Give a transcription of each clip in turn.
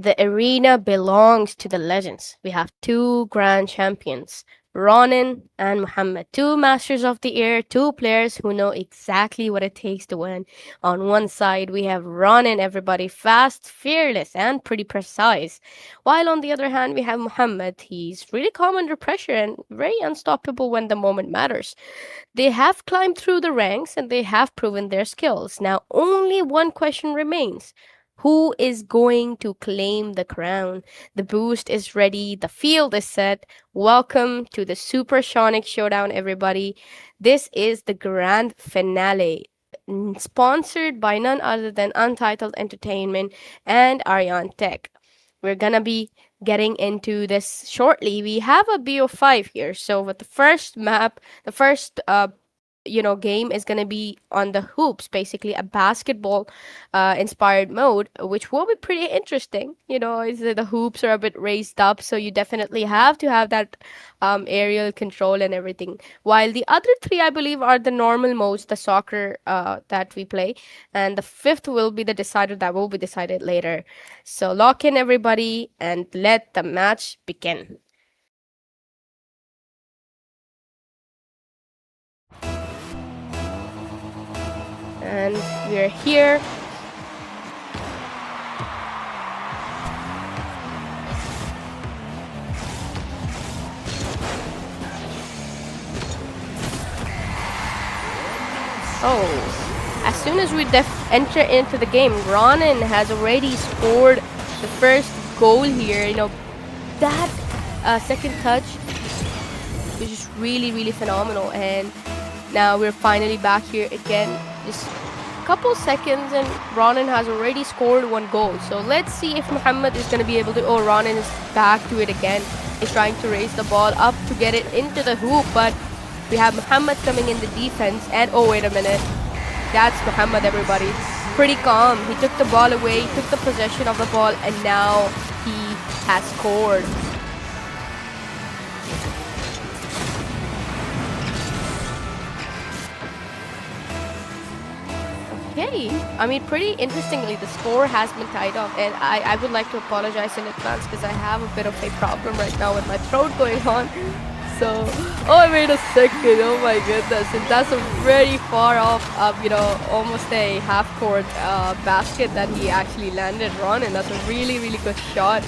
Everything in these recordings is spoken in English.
The arena belongs to the legends. We have two grand champions, Ronin and Muhammad, two masters of the air, two players who know exactly what it takes to win. On one side, we have Ronin, everybody fast, fearless, and pretty precise. While on the other hand, we have Muhammad. He's really calm under pressure and very unstoppable when the moment matters. They have climbed through the ranks and they have proven their skills. Now, only one question remains. Who is going to claim the crown? The boost is ready, the field is set. Welcome to the Supersonic Showdown, everybody. This is the grand finale, sponsored by none other than Untitled Entertainment and Ariane Tech. We're gonna be getting into this shortly. We have a BO5 here. So with the first map, the first game is going to be on the hoops, basically a basketball inspired mode, which will be pretty interesting. The hoops are a bit raised up, so you definitely have to have that aerial control and everything, while the other three, I believe, are the normal modes, the soccer that we play, and the fifth will be the decider that will be decided later. So lock in, everybody, and let the match begin. And we're here. Oh, as soon as we enter into the game, Ronin has already scored the first goal here. That second touch was just really, really phenomenal. And now we're finally back here again. Just a couple seconds and Ronin has already scored one goal. So let's see if Muhammad is going to be able to... Oh, Ronin is back to it again. He's trying to raise the ball up to get it into the hoop, but we have Muhammad coming in the defense. And oh, wait a minute. That's Muhammad, everybody. Pretty calm. He took the ball away, took the possession of the ball, and now he has scored. Okay, I mean, pretty interestingly, the score has been tied up, and I would like to apologize in advance because I have a bit of a problem right now with my throat going on. So, oh, wait a second, oh my goodness, and that's a very far off, almost a half-court basket that he actually landed on, and that's a really, really good shot.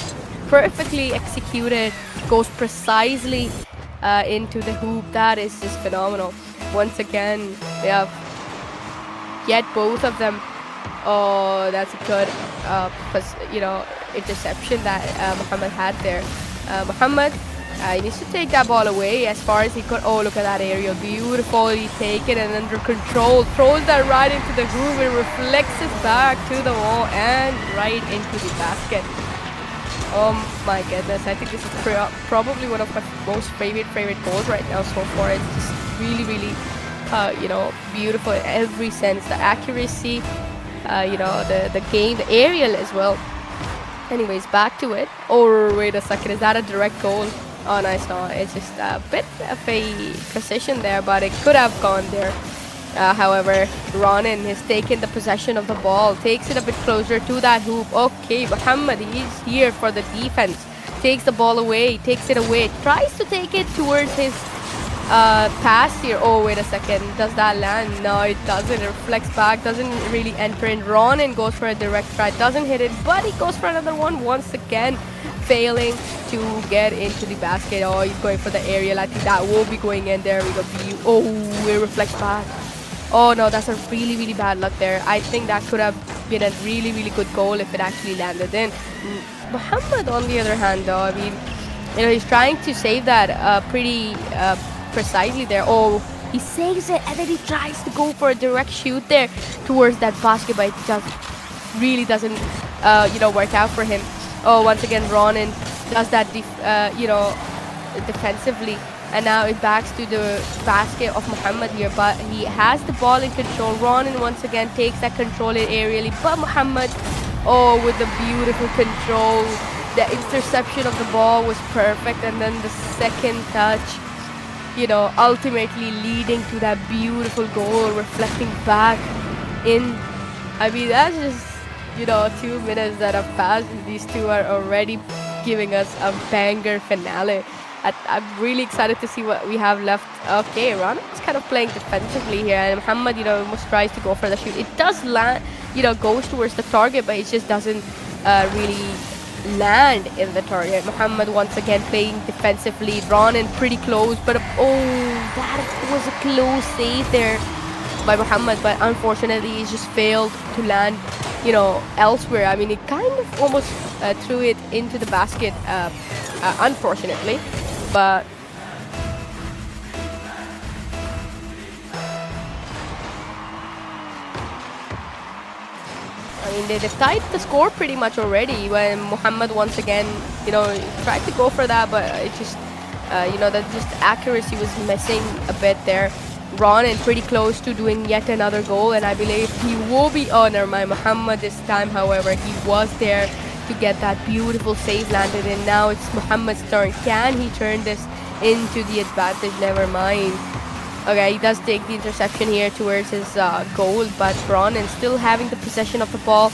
Perfectly executed, goes precisely into the hoop. That is just phenomenal. Once again, we have yet both of them. Oh, that's a good interception that Muhammad had there. Muhammad he needs to take that ball away as far as he could. Oh, look at that aerial, beautifully taken and under control, throws that right into the hoop. It reflects it back to the wall and right into the basket. Oh my goodness, I think this is probably one of my most favorite goals right now so far. It's just really, really beautiful in every sense. The accuracy, the game, the aerial as well. Anyways, back to it. Oh, wait a second. Is that a direct goal? Oh, nice. No, it's just a bit of a precision there, but it could have gone there. However, Ronin has taken the possession of the ball, takes it a bit closer to that hoop. Okay, Muhammad, he's here for the defense. Takes the ball away, takes it away, tries to take it towards his pass here. Oh, wait a second. Does that land? No, it doesn't. It reflects back, doesn't really enter in. Ronin goes for a direct try, doesn't hit it, but he goes for another one once again, failing to get into the basket. Oh, he's going for the aerial. I think that will be going in. There we go. Oh, it reflects back. Oh no, that's a really, really bad luck there. I think that could have been a really, really good goal if it actually landed in. Muhammad, on the other hand, though, I mean, he's trying to save that pretty precisely there. Oh, he saves it and then he tries to go for a direct shoot there towards that basket, but it just really doesn't work out for him. Oh, once again, Ronin does that defensively, and now it backs to the basket of Muhammad here, but he has the ball in control. Ronin once again takes that control in aerially, but Muhammad, oh, with the beautiful control, the interception of the ball was perfect, and then the second touch, ultimately leading to that beautiful goal, reflecting back in. I mean, that's just 2 minutes that have passed, and these two are already giving us a banger finale. I'm really excited to see what we have left. Okay, Rana is kind of playing defensively here, and Muhammad, almost tries to go for the shoot. It does land, goes towards the target, but it just doesn't really land in the target. Muhammad once again playing defensively. Ronan pretty close, but that was a close save there by Muhammad, but unfortunately he just failed to land, elsewhere. I mean, he kind of almost threw it into the basket, unfortunately, but I mean, they've tied the score pretty much already when Muhammad once again, tried to go for that, but it just, that just accuracy was missing a bit there. Ronan pretty close to doing yet another goal, and I believe he will be honored by Muhammad this time. However, he was there to get that beautiful save landed, and now it's Muhammad's turn. Can he turn this into the advantage? Never mind. Okay, he does take the interception here towards his goal, but Ronan still having the possession of the ball.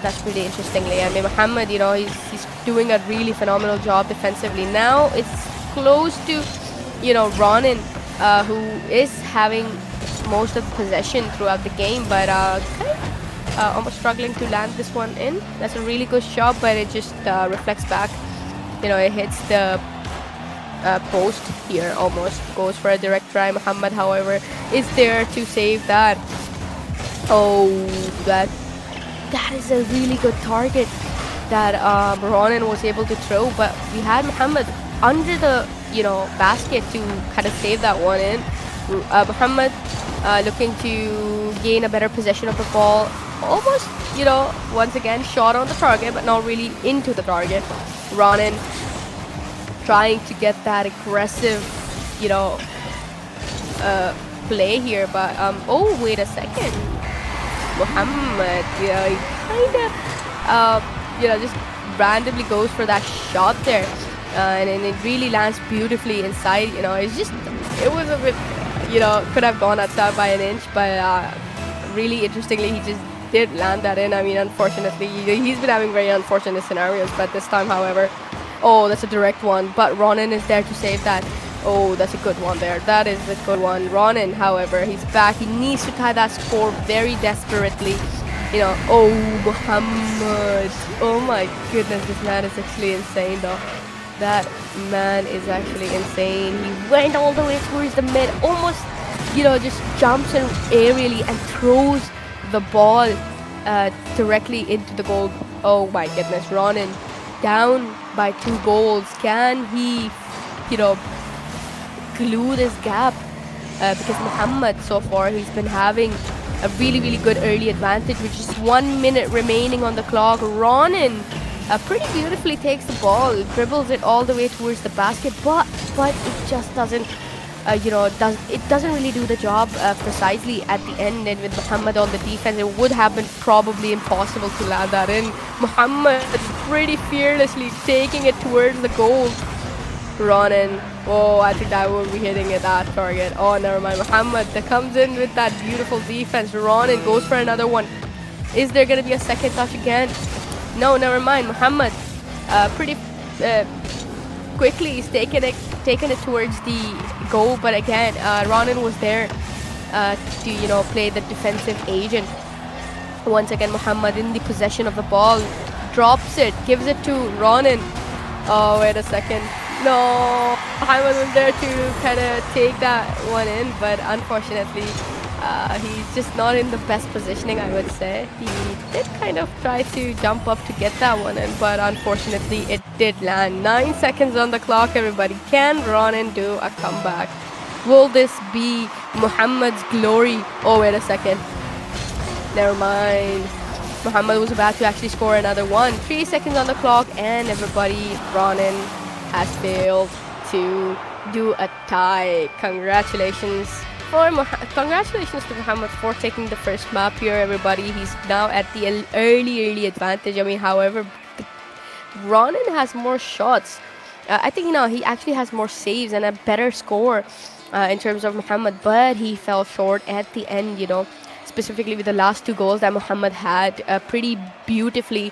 That's pretty interestingly. I mean, Muhammad, he's doing a really phenomenal job defensively. Now it's close to, Ronan, who is having most of the possession throughout the game, but almost struggling to land this one in. That's a really good shot, but it just reflects back. It hits the post here, almost goes for a direct try. Muhammad, however, is there to save that. Oh, that is a really good target that Ronan was able to throw, but we had Muhammad under the basket to kind of save that one in. Muhammad looking to gain a better possession of the ball, almost once again shot on the target but not really into the target. Ronan trying to get that aggressive play here, but oh, wait a second. Muhammad, he kind of just randomly goes for that shot there, and it really lands beautifully inside. It was a bit, could have gone outside by an inch, but really interestingly, he just did land that in. I mean, unfortunately, he's been having very unfortunate scenarios, but this time, however, oh, that's a direct one, but Ronan is there to save that. Oh, that's a good one there. That is a good one. Ronan, however, he's back. He needs to tie that score very desperately. Oh, Muhammad. Oh my goodness, this man is actually insane though. That man is actually insane. He went all the way towards the mid, almost, just jumps in aerially and throws the ball directly into the goal. Oh my goodness, Ronan down by 2 goals. Can he, glue this gap? Because Muhammad, so far, he's been having a really, really good early advantage with just 1 minute remaining on the clock. Ronan pretty beautifully takes the ball, dribbles it all the way towards the basket, but it just doesn't, it doesn't really do the job precisely at the end. And with Muhammad on the defense, it would have been probably impossible to land that in. Muhammad pretty fearlessly taking it towards the goal. Ronan, oh, I think that will be hitting at that target. Oh, never mind. Muhammad that comes in with that beautiful defense. Ronan goes for another one. Is there going to be a second touch again? No, never mind. Muhammad pretty quickly he's taking it towards the goal, but again, Ronan was there to play the defensive agent. Once again, Muhammad in the possession of the ball, drops it, gives it to Ronan. Oh, wait a second. No, Muhammad was there to kind of take that one in, but unfortunately, he's just not in the best positioning, I would say. He did kind of try to jump up to get that one in, but unfortunately, it did land. 9 seconds on the clock, everybody. Can Ronan do a comeback? Will this be Muhammad's glory? Oh, wait a second. Never mind. Muhammad was about to actually score another one. 3 seconds on the clock, and everybody, Ronan has failed to do a tie. Congratulations to Muhammad for taking the first map here, everybody. He's now at the early advantage. I mean, however, Ronan has more shots. I think, he actually has more saves and a better score in terms of Muhammad, but he fell short at the end, specifically with the last two goals that Muhammad had pretty beautifully.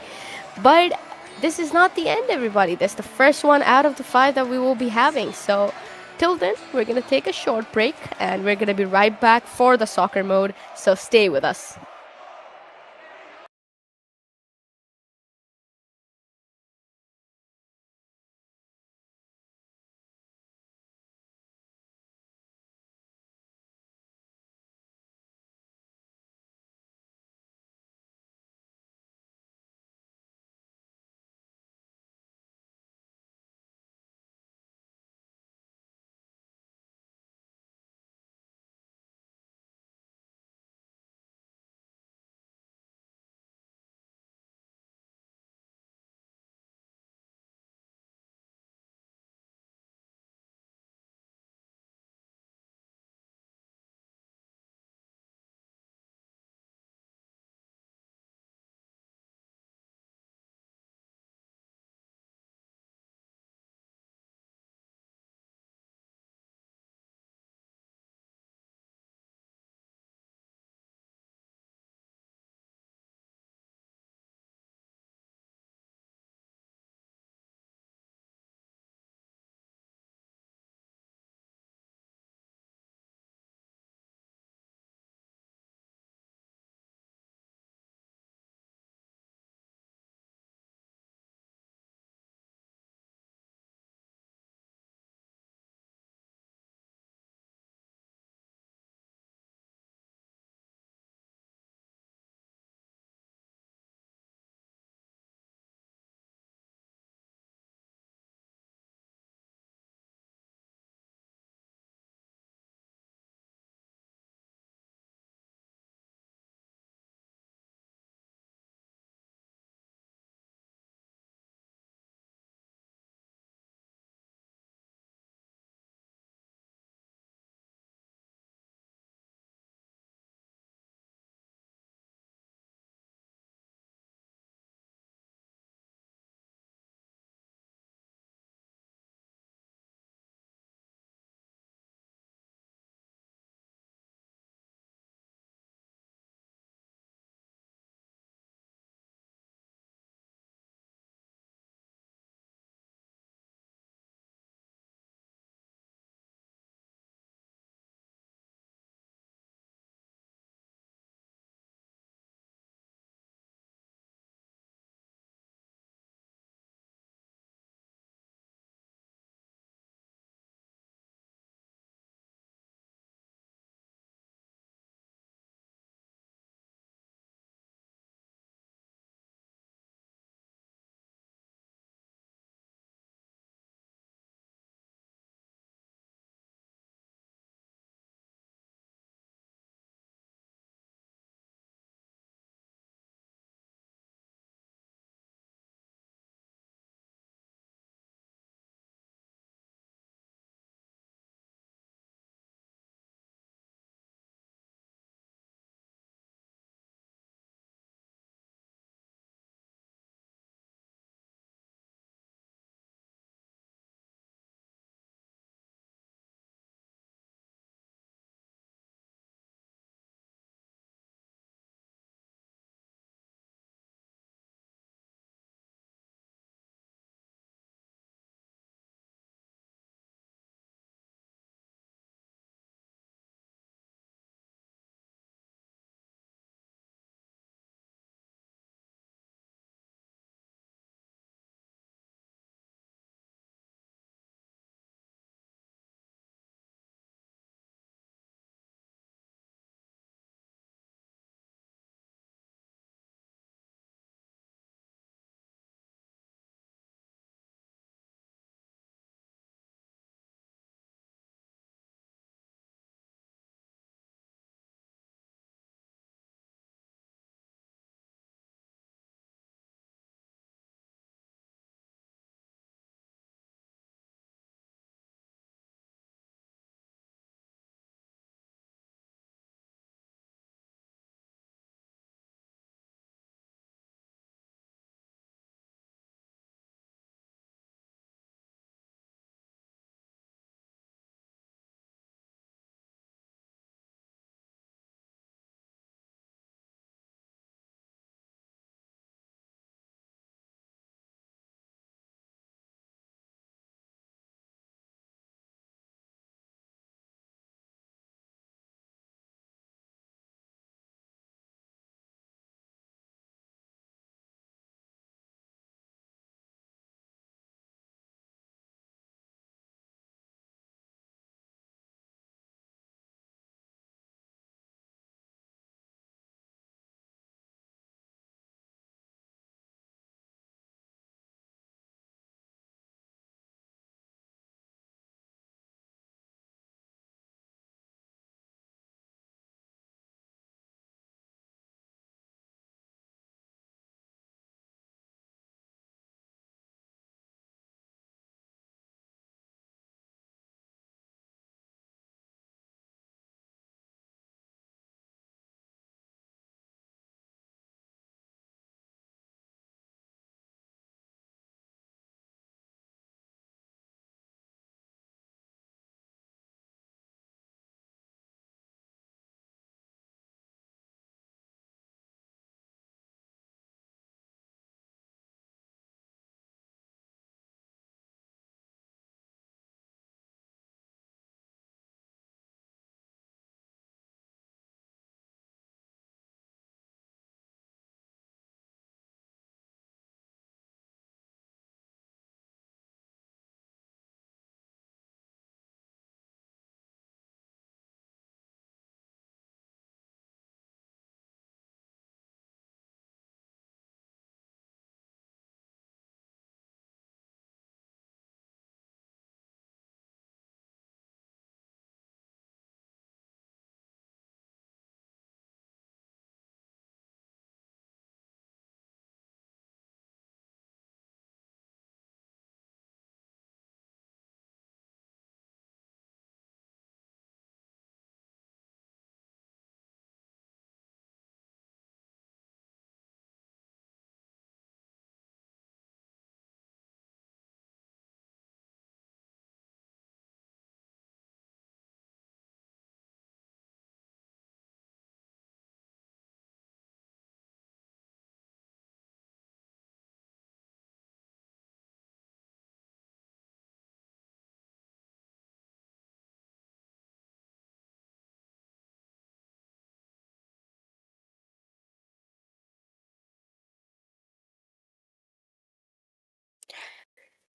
But this is not the end, everybody. That's the first one out of the five that we will be having. So till then, we're going to take a short break and we're going to be right back for the soccer mode. So stay with us.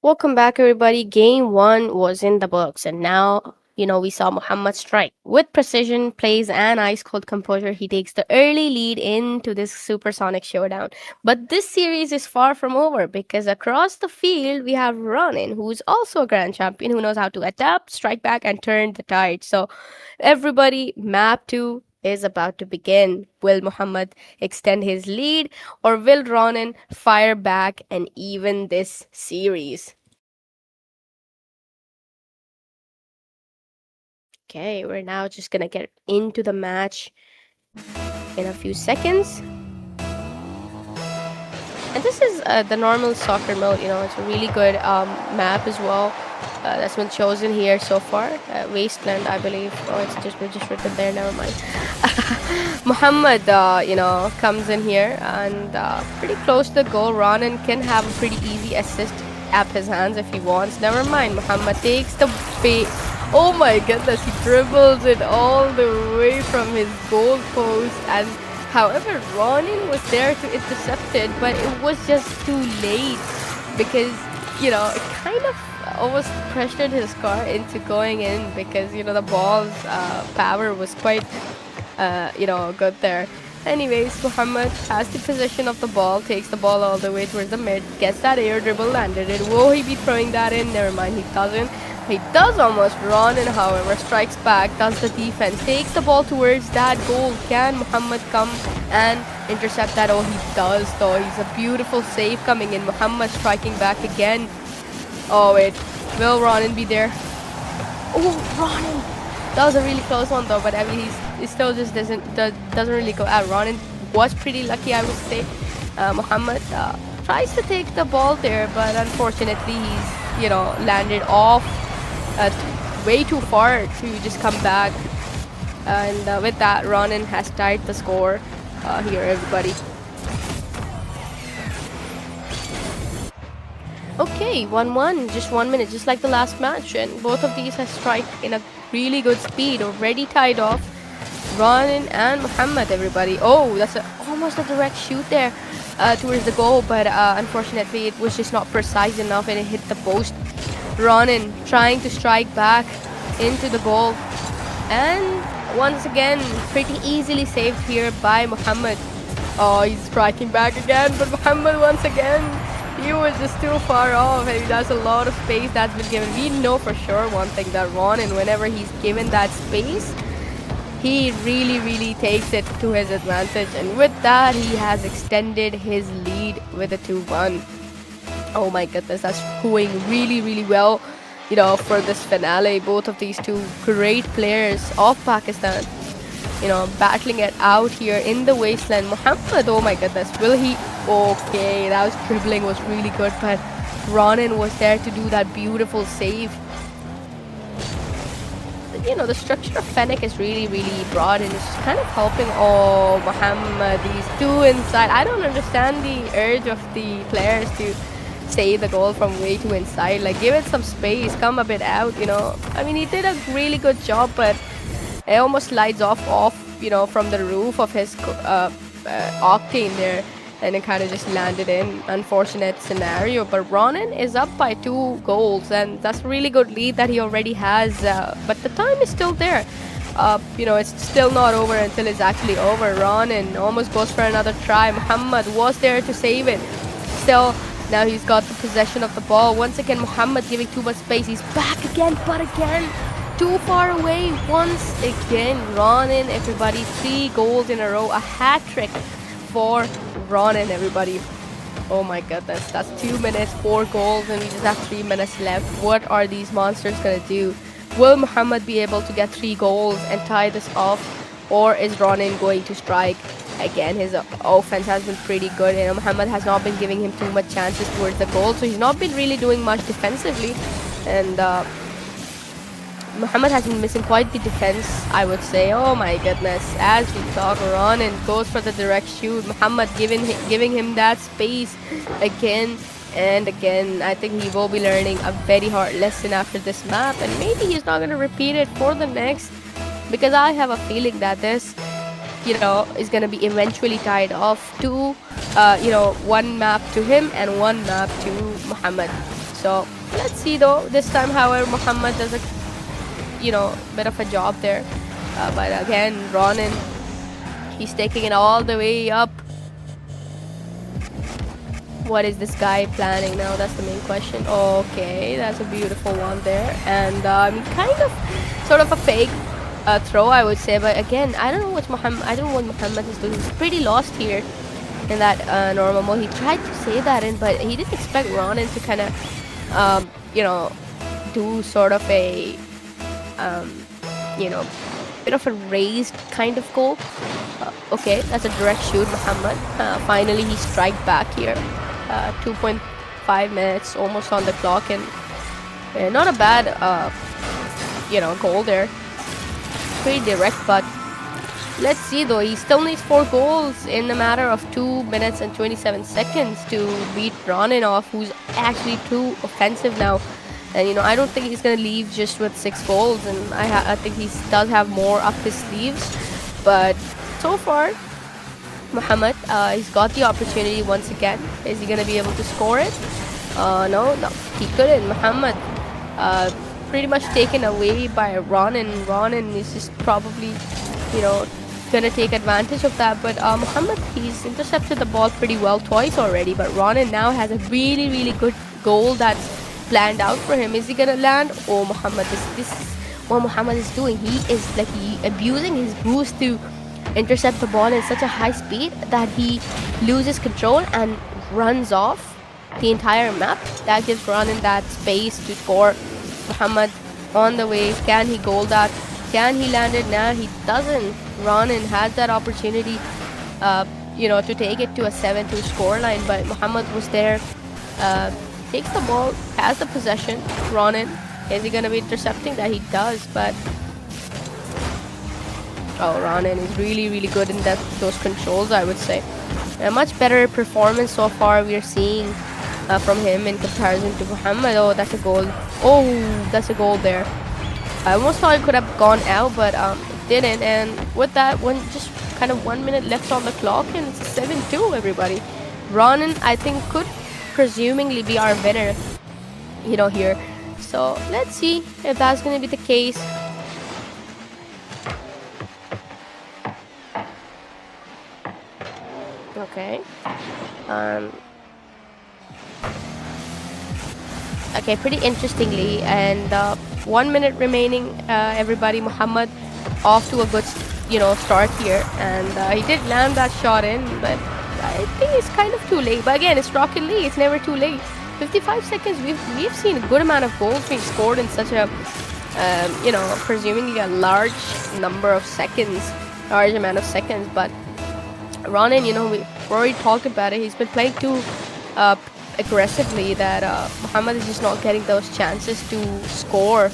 Welcome back, everybody. Game one was in the books, and now, we saw Muhammad strike. With precision, plays, and ice cold composure, he takes the early lead into this Supersonic Showdown. But this series is far from over because across the field, we have Ronin, who's also a grand champion who knows how to adapt, strike back, and turn the tide. So, everybody, map 2 is about to begin. Will Muhammad extend his lead, or will Ronin fire back and even this series? Okay, we're now just gonna get into the match in a few seconds. And this is the normal soccer mode, it's a really good map as well. That's been chosen here so far. Wasteland, I believe. Oh, we're just written there, never mind. Muhammad, comes in here and pretty close to the goal. Ronan can have a pretty easy assist at his hands if he wants. Never mind, Muhammad takes the bait. Oh my goodness, he dribbles it all the way from his goal post, and however, Ronin was there to intercept it, but it was just too late because, it kind of almost pressured his car into going in because, the ball's power was quite, good there. Anyways, Muhammad has the possession of the ball, takes the ball all the way towards the mid, gets that air dribble, landed it. Will he be throwing that in? Never mind, he doesn't. He does almost run and however strikes back, does the defense, takes the ball towards that goal. Can Muhammad come and intercept that? Oh, he does though. He's a beautiful save coming in. Muhammad striking back again. Oh wait, will Ronin be there? Oh, Ronin! That was a really close one though, but I mean he still just doesn't really go out. Ronin was pretty lucky, I would say. Muhammad tries to take the ball there, but unfortunately he's landed off way too far to just come back. And with that, Ronin has tied the score here, everybody. Okay, 1-1, just 1 minute, just like the last match, and both of these have strike in a really good speed, already tied off. Ronin and Muhammad, everybody. Oh, that's almost a direct shoot there towards the goal, but unfortunately it was just not precise enough and it hit the post. Ronin trying to strike back into the goal, and once again pretty easily saved here by Muhammad. Oh, he's striking back again, but Muhammad once again, he was just too far off. I mean, that's a lot of space that's been given. We know for sure one thing, that Ronin, whenever he's given that space, he really takes it to his advantage, and with that he has extended his lead with a 2-1. Oh my goodness, that's going really well, for this finale. Both of these two great players of Pakistan, battling it out here in the wasteland. Muhammad, oh my goodness, will he? Okay, that was dribbling was really good, but Ronin was there to do that beautiful save. The structure of Fennec is really broad and it's kind of helping. Oh, Muhammad, these two inside. I don't understand the urge of the players to save the goal from way too inside. Like, give it some space, come a bit out, I mean, he did a really good job, but it almost slides off, from the roof of his octane there, and it kind of just landed in. Unfortunate scenario, but Ronin is up by 2 goals, and that's a really good lead that he already has, but the time is still there. It's still not over until it's actually over. Ronin almost goes for another try. Muhammad was there to save it. Still, now he's got the possession of the ball. Once again, Muhammad giving too much space. He's back again, but again, too far away. Once again, Ronin, everybody, 3 goals in a row. A hat-trick for Ronin, everybody. Oh my goodness, that's 2 minutes, 4 goals, and we just have 3 minutes left. What are these monsters gonna do? Will Muhammad be able to get 3 goals and tie this off, or is Ronin going to strike? Again, his offense has been pretty good, and Muhammad has not been giving him too much chances towards the goal, so he's not been really doing much defensively, and Muhammad has been missing quite the defense, I would say. Oh my goodness, as we talk, Ronin goes for the direct shoot. Muhammad giving him that space again and again. I think he will be learning a very hard lesson after this map, and maybe he's not going to repeat it for the next, because I have a feeling that this is going to be eventually tied off to 1 map to him and 1 map to Muhammad. So let's see though. This time, however, Muhammad does a bit of a job there. But again, Ronin, he's taking it all the way up. What is this guy planning now? That's the main question. Okay, that's a beautiful one there. And kind of sort of a fake throw, I would say. But again, I don't know what Muhammad is doing. He's pretty lost here in that normal mode. He tried to say that in, but he didn't expect Ronin to kind of, do sort of a, bit of a raised kind of goal. Okay, that's a direct shoot, Muhammad. Finally, he strike back here. 2.5 minutes almost on the clock, and not a bad, goal there. Pretty direct, but let's see though. He still needs 4 goals in a matter of 2 minutes and 27 seconds to beat Ronin off, who's actually too offensive now. And I don't think he's gonna leave just with 6 goals, and I think he does have more up his sleeves. But so far, Muhammad, he's got the opportunity once again. Is he gonna be able to score it? No, he couldn't. Muhammad, pretty much taken away by Ronin. Ronin is just probably, gonna take advantage of that. But Muhammad, he's intercepted the ball pretty well twice already. But Ronin now has a really, really good goal that's planned out for him. Is he gonna land? Oh, Muhammad, this is what Muhammad is doing. He is abusing his boost to intercept the ball in such a high speed that he loses control and runs off the entire map. That gives Ronin that space to score. Muhammad on the way. Can he goal that? Can he land it? Nah, he doesn't. Ronin has that opportunity, to take it to a 7-2 scoreline, but Muhammad was there. Takes the ball, has the possession. Ronin, is he gonna be intercepting? That he does, but Ronin is really, really good in those controls, I would say. A much better performance so far we are seeing from him in comparison to Muhammad. Oh, that's a goal. Oh, that's a goal there. I almost thought it could have gone out, but it didn't. And with that, just kind of 1 minute left on the clock, and it's 7-2, everybody. Ronin, I think, could presumably be our winner, here. So let's see if that's going to be the case. Okay. Okay, pretty interestingly, and 1 minute remaining, everybody. Muhammad off to a good, start here, and he did land that shot in, but I think it's kind of too late. But again, it's Rocket League; it's never too late. 55 seconds. We've seen a good amount of goals being scored in such a, presumably a large amount of seconds, but Ronin, we've already talked about it. He's been playing too aggressively that Muhammad is just not getting those chances to score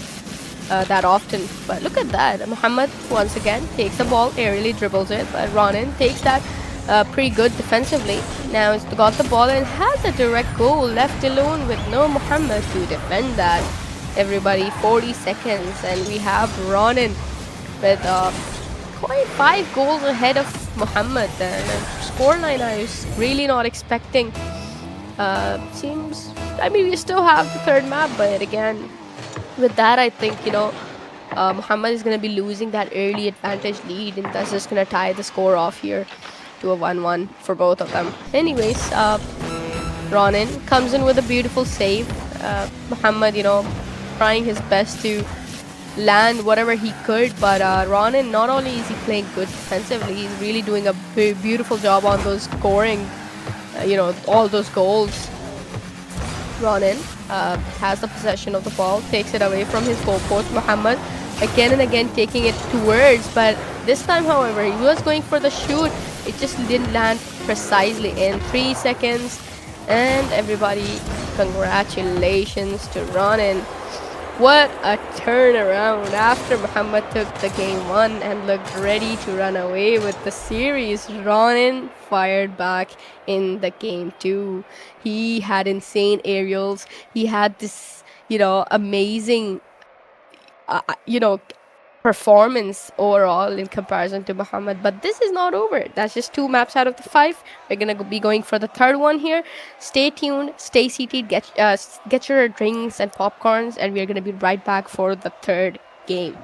that often. But look at that. Muhammad, once again, takes the ball, aerially dribbles it. But Ronin takes that pretty good defensively. Now he's got the ball and has a direct goal, left alone with no Muhammad to defend that. Everybody, 40 seconds. And we have Ronin with quite 5 goals ahead of Muhammad. And scoreline I was really not expecting. We still have the third map, but again, with that, I think, Muhammad is going to be losing that early advantage lead, and that's just going to tie the score off here to a 1-1 for both of them. Anyways, Ronin comes in with a beautiful save. Muhammad, trying his best to land whatever he could, but Ronin, not only is he playing good defensively, he's really doing a beautiful job on those scoring, all those goals. Ronin has the possession of the ball, takes it away from his goalpost. Muhammad again and again taking it towards, but this time, however, he was going for the shoot. It just didn't land precisely in 3 seconds. And everybody, congratulations to Ronin. What a turnaround after Muhammad took the game 1 and looked ready to run away with the series. Ronin fired back in the game 2. He had insane aerials. He had this, amazing, performance overall in comparison to Muhammad. But this is not over. That's just 2 maps out of the 5. We're gonna be going for the third one here. Stay tuned, stay seated, get your drinks and popcorns, and we're gonna be right back for the third game.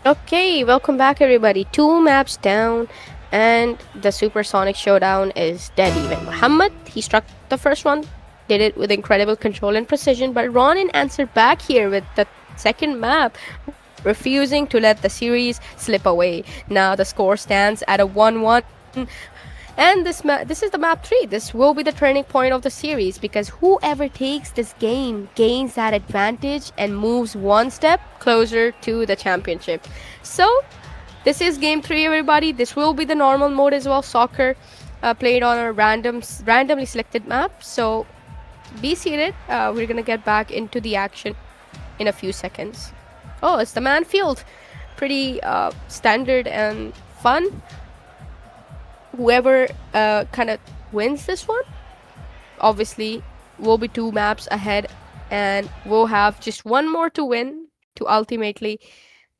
Okay, welcome back everybody. 2 maps down, and the Supersonic Showdown is dead even. Muhammad, he struck the first one, did it with incredible control and precision, but Ronin answered back here with the second map, refusing to let the series slip away. Now the score stands at a 1-1. And this is the map 3. This will be the turning point of the series, because whoever takes this game gains that advantage and moves one step closer to the championship. So this is game 3, everybody. This will be the normal mode as well, soccer, played on a randomly selected map. So be seated. We're gonna get back into the action in a few seconds. Oh, it's the man field. Pretty standard and fun. Whoever kind of wins this one obviously will be 2 maps ahead, and we'll have just one more to win to ultimately,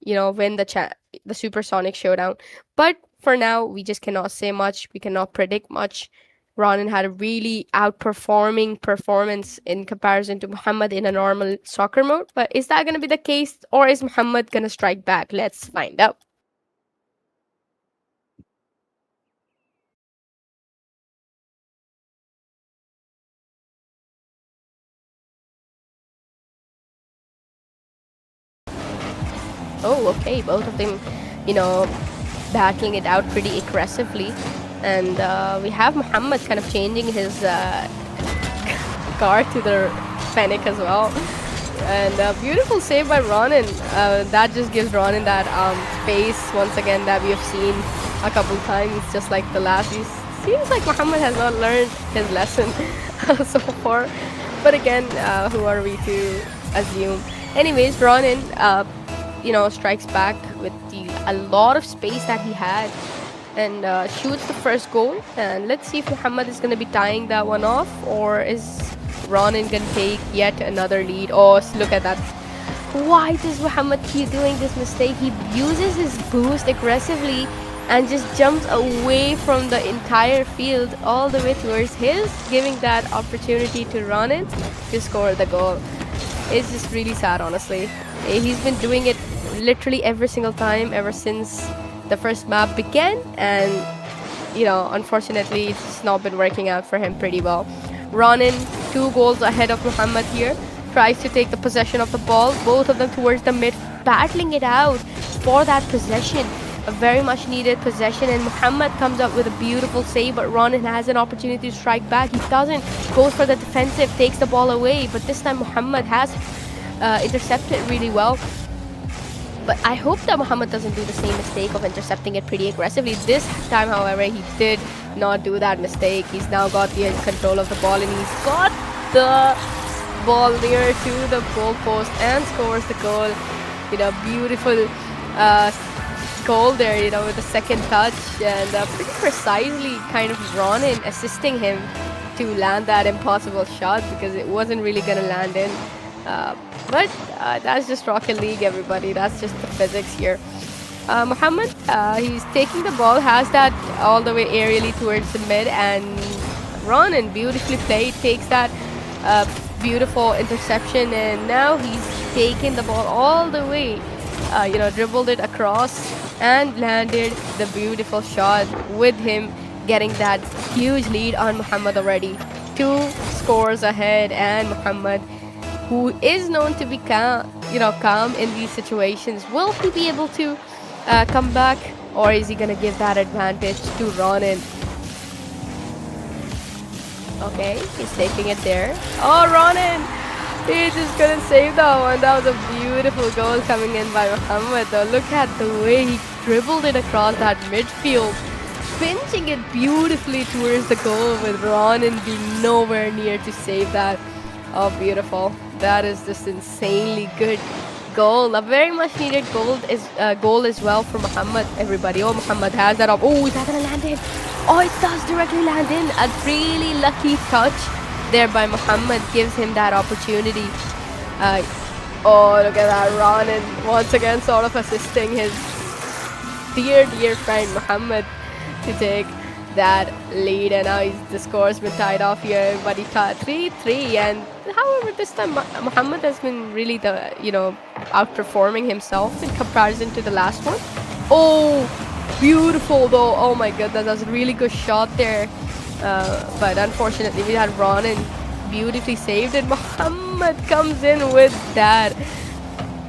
win the Supersonic Showdown. But for now, we just cannot say much. We cannot predict much. Ronan had a really outperforming performance in comparison to Muhammad in a normal soccer mode. But is that going to be the case, or is Muhammad going to strike back? Let's find out. Oh, okay. Both of them, battling it out pretty aggressively. And we have Muhammad kind of changing his guard to the Fennec as well. And beautiful save by Ronin. That just gives Ronin that space once again that we have seen a couple times, just like the last. He seems like Muhammad has not learned his lesson so far. But again, who are we to assume? Anyways, Ronin, strikes back with a lot of space that he had and shoots the first goal. And let's see if Muhammad is going to be tying that one off, or is Ronin can take yet another lead. Oh, look at that. Why does Muhammad keep doing this mistake? He uses his boost aggressively and just jumps away from the entire field all the way towards his, giving that opportunity to Ronin to score the goal. It's just really sad, honestly. He's been doing it literally every single time ever since the first map began, and unfortunately it's just not been working out for him pretty well. Ronin 2 goals ahead of Muhammad here, tries to take the possession of the ball, both of them towards the mid, battling it out for that possession, a very much needed possession. And Muhammad comes up with a beautiful save, but Ronin has an opportunity to strike back. He doesn't, goes for the defensive, takes the ball away, but this time Muhammad has intercepted really well. But I hope that Muhammad doesn't do the same mistake of intercepting it pretty aggressively. This time, however, he did not do that mistake. He's now got the control of the ball, and he's got the ball near to the goalpost and scores the goal. Beautiful goal there, with the second touch, and pretty precisely kind of Ronin assisting him to land that impossible shot, because it wasn't really going to land in. But that's just Rocket League, everybody. That's just the physics here. Muhammad, he's taking the ball, has that all the way aerially towards the mid, and Ronin, beautifully played, takes that beautiful interception, and now he's taken the ball all the way, dribbled it across and landed the beautiful shot, with him getting that huge lead on Muhammad already. 2 scores ahead, and Muhammad, who is known to be calm in these situations, will he be able to come back, or is he gonna give that advantage to Ronin? Okay, he's taking it there. Oh, Ronin! He just couldn't save that one. That was a beautiful goal coming in by Muhammad, though. Look at the way he dribbled it across that midfield, pinching it beautifully towards the goal, with Ronin being nowhere near to save that. Oh, beautiful. That is just insanely good goal. A very much needed goal as well for Muhammad, everybody. Oh, Muhammad has that up. Oh, is that gonna land in? Oh, it does directly land in. A really lucky touch there by Muhammad gives him that opportunity. Oh, look at that. Ronin once again sort of assisting his dear friend Muhammad to take that lead, and now the score's been tied off here. Everybody 3-3, and however this time Muhammad has been really outperforming himself in comparison to the last one. Oh, beautiful though. Oh my goodness, that was a really good shot there, but unfortunately we had Ronin beautifully saved, and Muhammad comes in with that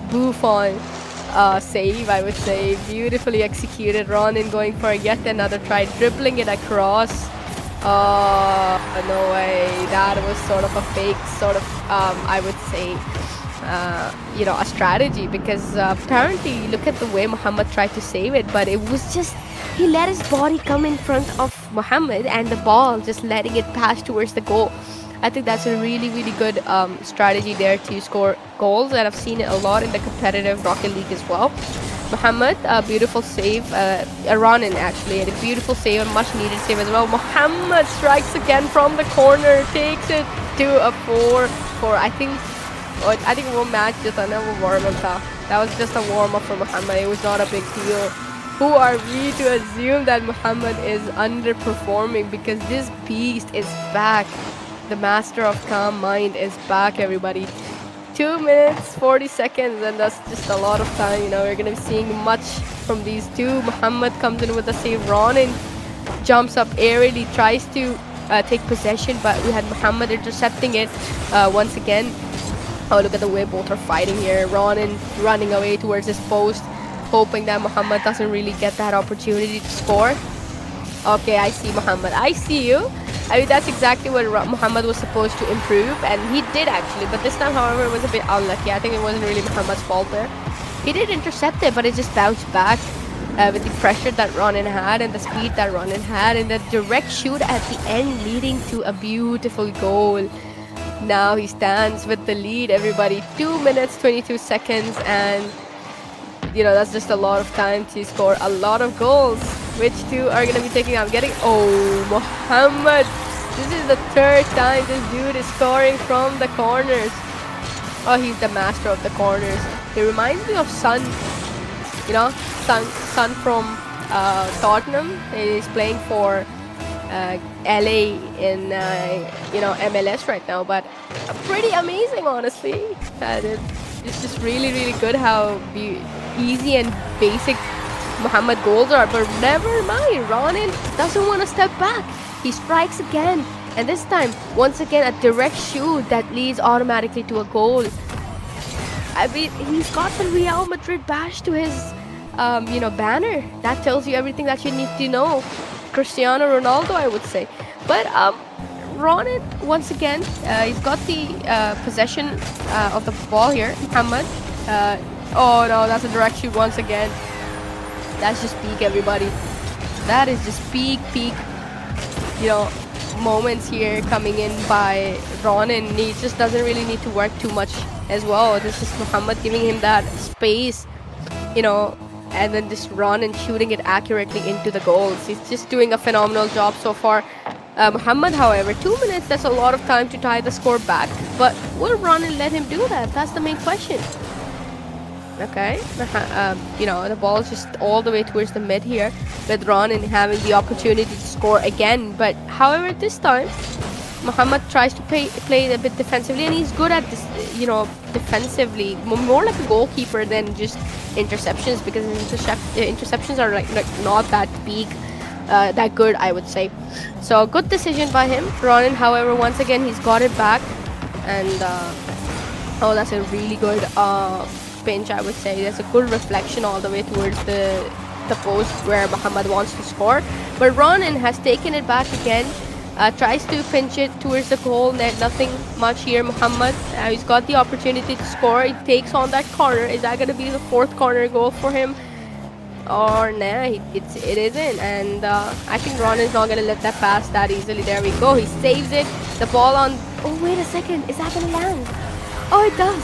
Buffon save, I would say. Beautifully executed. Ronin going for yet another try, dribbling it across. No way. That was sort of a fake, I would say, a strategy, because apparently, look at the way Muhammad tried to save it, but it was just, he let his body come in front of Muhammad, and the ball just letting it pass towards the goal. I think that's a really good strategy there to score goals, and I've seen it a lot in the competitive Rocket League as well. Muhammad, a beautiful save. Ronin actually, and a beautiful save, a much needed save as well. Muhammad strikes again from the corner, takes it to a 4-4. I think one match just another warm up. That was just a warm up for Muhammad. It was not a big deal. Who are we to assume that Muhammad is underperforming, because this beast is back. The master of calm mind is back, everybody. 2 minutes 40 seconds, and that's just a lot of time. We're gonna be seeing much from these two. Muhammad comes in with a save. Ronin jumps up aerially, tries to take possession, but we had Muhammad intercepting it once again. Oh, look at the way both are fighting here. Ronin running away towards his post, hoping that Muhammad doesn't really get that opportunity to score. Okay, I see Muhammad. I see you. I mean, that's exactly what Muhammad was supposed to improve, and he did actually. But this time, however, it was a bit unlucky. I think it wasn't really Muhammad's fault there. He did intercept it, but it just bounced back with the pressure that Ronin had and the speed that Ronin had, and the direct shoot at the end leading to a beautiful goal. Now he stands with the lead, everybody. 2 minutes, 22 seconds, and you know, that's just a lot of time to score a lot of goals. Which two are going to be taking? I'm getting... Oh, Muhammad. This is the third time this dude is scoring from the corners. Oh, he's the master of the corners. He reminds me of Son. You know, Son from Tottenham. He's playing for LA in, you know, MLS right now. But pretty amazing, honestly. It's just really, really good how easy and basic Muhammad goals are, but never mind. Ronin doesn't want to step back. He strikes again, and this time, once again, a direct shoot that leads automatically to a goal. I mean, he's got the Real Madrid badge to his, you know, banner. That tells you everything that you need to know. Cristiano Ronaldo, I would say. But Ronin, once again, he's got the possession of the ball here. Muhammad. Oh no, that's a direct shoot once again. That's just peak, everybody. That is just peak, you know, moments here coming in by Ronin. He just doesn't really need to work too much as well. This is Muhammad giving him that space, you know, and then just Ronin shooting it accurately into the goals. He's just doing a phenomenal job so far. Muhammad, however, 2 minutes, that's a lot of time to tie the score back. But will Ronin let him do that? That's the main question. Okay, you know, the ball is just all the way towards the mid here, with Ronin having the opportunity to score again. But however, this time Muhammad tries to play it a bit defensively, and he's good at this, you know, defensively, more like a goalkeeper than just interceptions, because interceptions are like not that big, that good, I would say. So good decision by him. Ronin, however, once again he's got it back, and oh, that's a really good pinch, I would say. There's a good reflection all the way towards the post where Muhammad wants to score, but Ronin has taken it back again. Tries to pinch it towards the goal net. Nothing much here. Muhammad, he's got the opportunity to score. He takes on that corner. Is that going to be the fourth corner goal for him? Or nah, it isn't. And I think Ronin's not going to let that pass that easily. There we go. He saves it. The ball on... Oh, wait a second. Is that going to land? Oh, it does.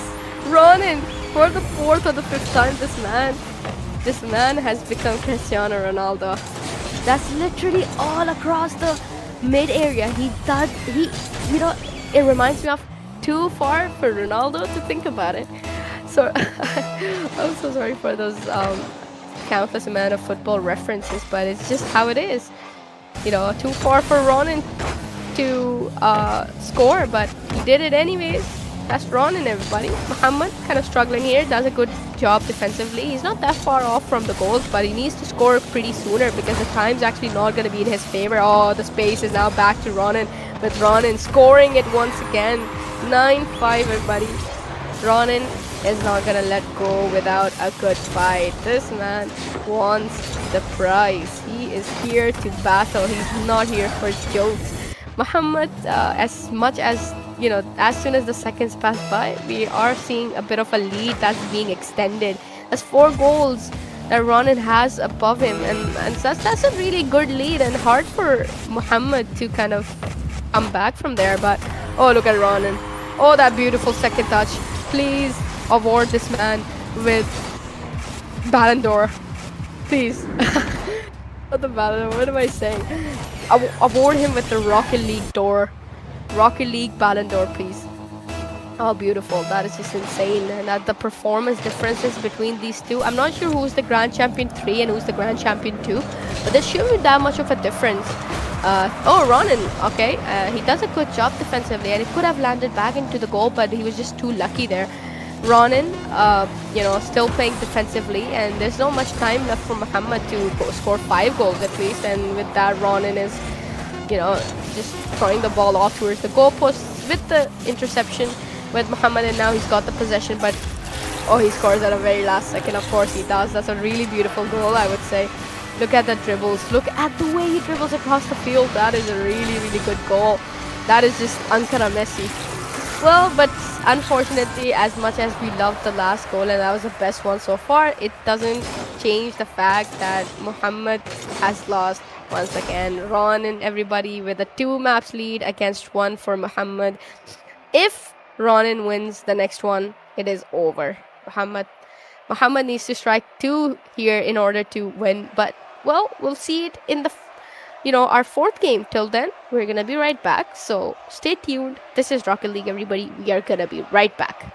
Ronin, for the fourth or the fifth time, this man has become Cristiano Ronaldo. That's literally all across the mid area. You know, it reminds me of too far for Ronaldo to think about it. So I'm so sorry for those countless amount of football references, but it's just how it is. You know, too far for Ronin to score, but he did it anyways. That's Ronin, everybody. Muhammad kind of struggling here, does a good job defensively. He's not that far off from the goals, but he needs to score pretty sooner because the time's actually not going to be in his favor. Oh, the space is now back to Ronin, with Ronin scoring it once again. 9-5, everybody. Ronin is not going to let go without a good fight. This man wants the prize. He is here to battle. He's not here for jokes. Muhammad, as much as, you know, as soon as the seconds pass by, we are seeing a bit of a lead that's being extended. That's 4 goals that Ronin has above him, and that's a really good lead, and hard for Muhammad to kind of come back from there. But oh, look at Ronin. Oh, that beautiful second touch. Please award this man with Ballon d'Or, please. Not the Ballon d'Or, what am I saying? Award him with the Rocket League Ballon d'Or, please. Oh, beautiful. That is just insane. And the performance differences between these two, I'm not sure who's the Grand Champion 3 and who's the Grand Champion 2, but there shouldn't be that much of a difference. Oh, Ronin, okay. He does a good job defensively, and it could have landed back into the goal, but he was just too lucky there. Ronin, you know, still playing defensively, and there's not much time left for Muhammad to score 5 goals at least, and with that, Ronin is, you know, just throwing the ball off towards the goalpost with the interception with Muhammad, and now he's got the possession, but oh, he scores at a very last second. Of course he does. That's a really beautiful goal, I would say. Look at the dribbles. Look at the way he dribbles across the field. That is a really, really good goal. That is just Ankara Messi. Well, but unfortunately, as much as we loved the last goal and that was the best one so far, it doesn't change the fact that Muhammad has lost once again. Ron and everybody with a 2 maps lead against 1 for Muhammad. If Ronin wins the next one, it is over. Muhammad needs to strike 2 here in order to win. But, well, we'll see it in the our 4th game. Till then, we're gonna be right back. So stay tuned. This is Rocket League, everybody. We are gonna be right back.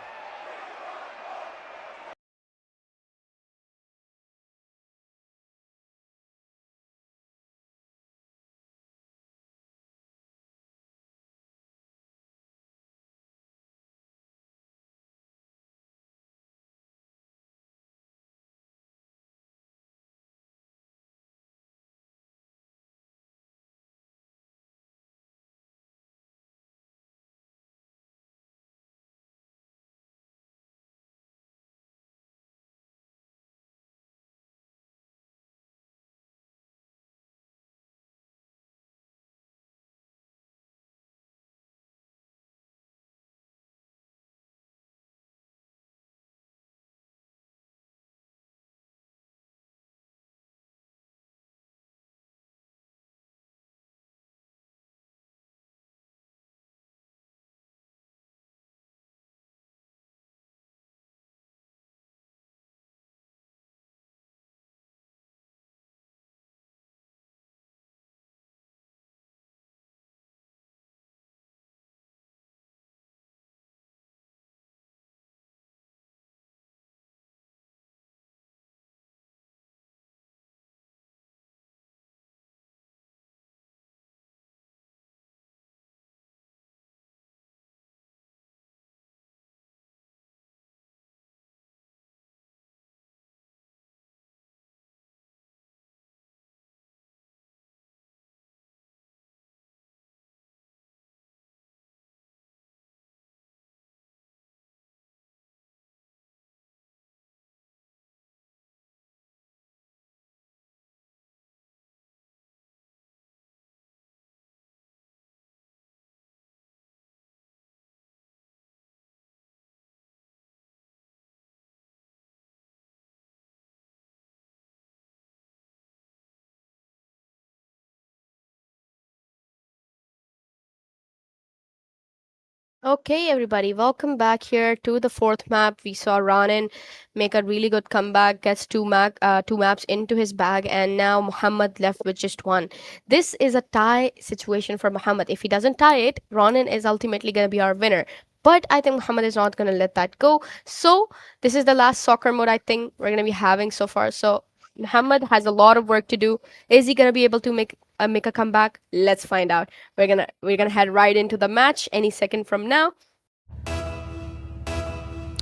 Okay, everybody, welcome back here to the 4th map. We saw Ronin make a really good comeback, gets 2 maps into his bag, and now Muhammad left with just 1. This is a tie situation for Muhammad. If he doesn't tie it, Ronin is ultimately going to be our winner. But I think Muhammad is not going to let that go. So this is the last soccer mode I think we're going to be having so far. So Muhammad has a lot of work to do. Is he going to be able to make a comeback? Let's find out. We're gonna head right into the match any second from now.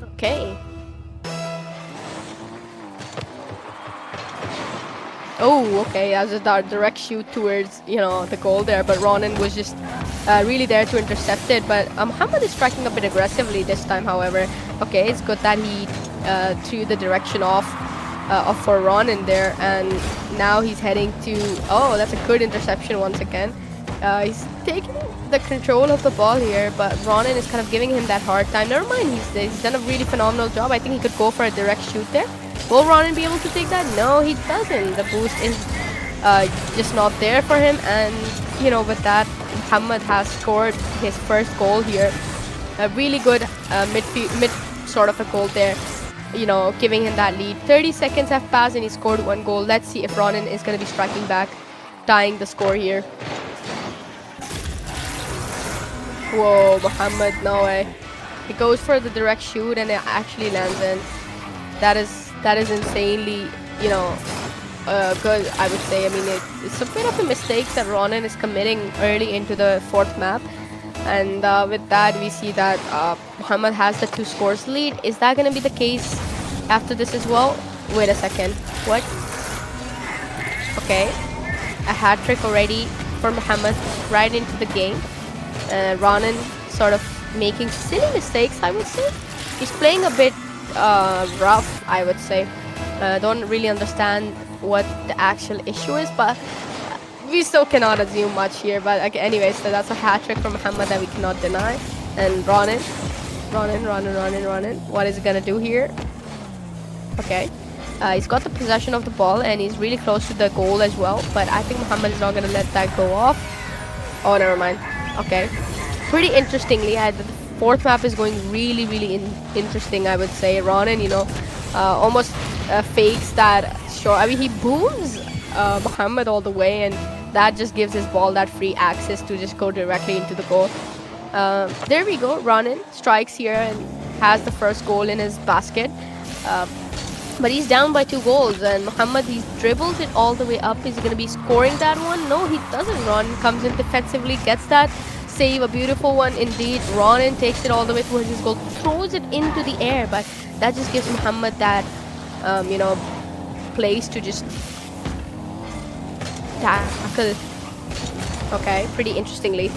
Okay. Oh, okay. That was a direct shoot towards the goal there, but Ronan was just really there to intercept it. But Muhammad is striking a bit aggressively this time. However, okay, it's good that he threw the direction off for Ronan there, and now he's heading to. Oh, that's a good interception once again. He's taking the control of the ball here, but Ronan is kind of giving him that hard time. Never mind, he's done a really phenomenal job. I think he could go for a direct shoot there. Will Ronan be able to take that? No, he doesn't. The boost is just not there for him, and with that, Muhammad has scored his first goal here. A really good mid sort of a goal there, giving him that lead. 30 seconds have passed and he scored 1 goal. Let's see if Ronan is going to be striking back, tying the score here. Whoa, Muhammad, no way. He goes for the direct shoot and it actually lands in. That is insanely, good, I would say. I mean, it's a bit of the mistakes that Ronan is committing early into the 4th map. And with that, we see that Muhammad has the 2 scores lead. Is that going to be the case after this as well? Wait a second. What? Okay. A hat trick already for Muhammad right into the game. Ronan sort of making silly mistakes, I would say. He's playing a bit rough, I would say. Don't really understand what the actual issue is, but we still cannot assume much here. But okay, anyways, so that's a hat trick from Muhammad that we cannot deny. And Ronin. What is he gonna do here? Okay. He's got the possession of the ball and he's really close to the goal as well. But I think Muhammad is not gonna let that go off. Oh, never mind. Okay. Pretty interestingly, the fourth map is going really interesting, I would say. Ronin, almost fakes that shot. I mean, he booms Muhammad all the way, and that just gives his ball that free access to just go directly into the goal. There we go. Ronin strikes here and has the first goal in his basket. But he's down by 2 goals, and Muhammad, he's dribbled it all the way up. Is he going to be scoring that one? No, he doesn't. Ronin comes in defensively, gets that save, a beautiful one indeed. Ronin takes it all the way towards his goal, throws it into the air, but that just gives Muhammad that, place to just tackle. Okay, pretty interestingly.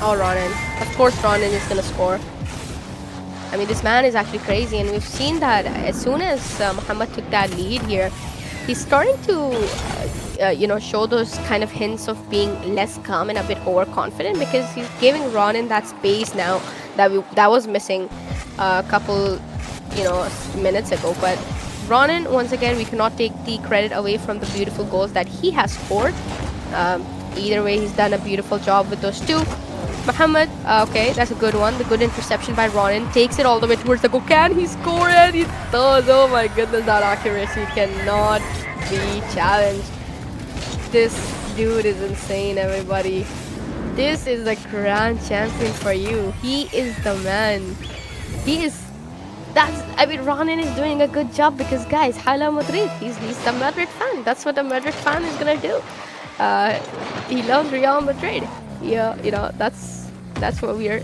Oh, Ronin. Of course Ronin is going to score. I mean, this man is actually crazy, and we've seen that as soon as Muhammad took that lead here, he's starting to, show those kind of hints of being less calm and a bit overconfident, because he's giving Ronin that space now that was missing a couple, minutes ago. But Ronin, once again, we cannot take the credit away from the beautiful goals that he has scored. Either way, he's done a beautiful job with those 2. Muhammad, okay, that's a good one. The good interception by Ronin, takes it all the way towards the goal. Can he score it? He does. Oh my goodness, that accuracy cannot be challenged. This dude is insane, everybody. This is the grand champion for you. He is the man. Ronin is doing a good job because, guys, Hala Madrid, he's the Madrid fan. That's what a Madrid fan is gonna do. He loves Real Madrid. Yeah, that's what we're,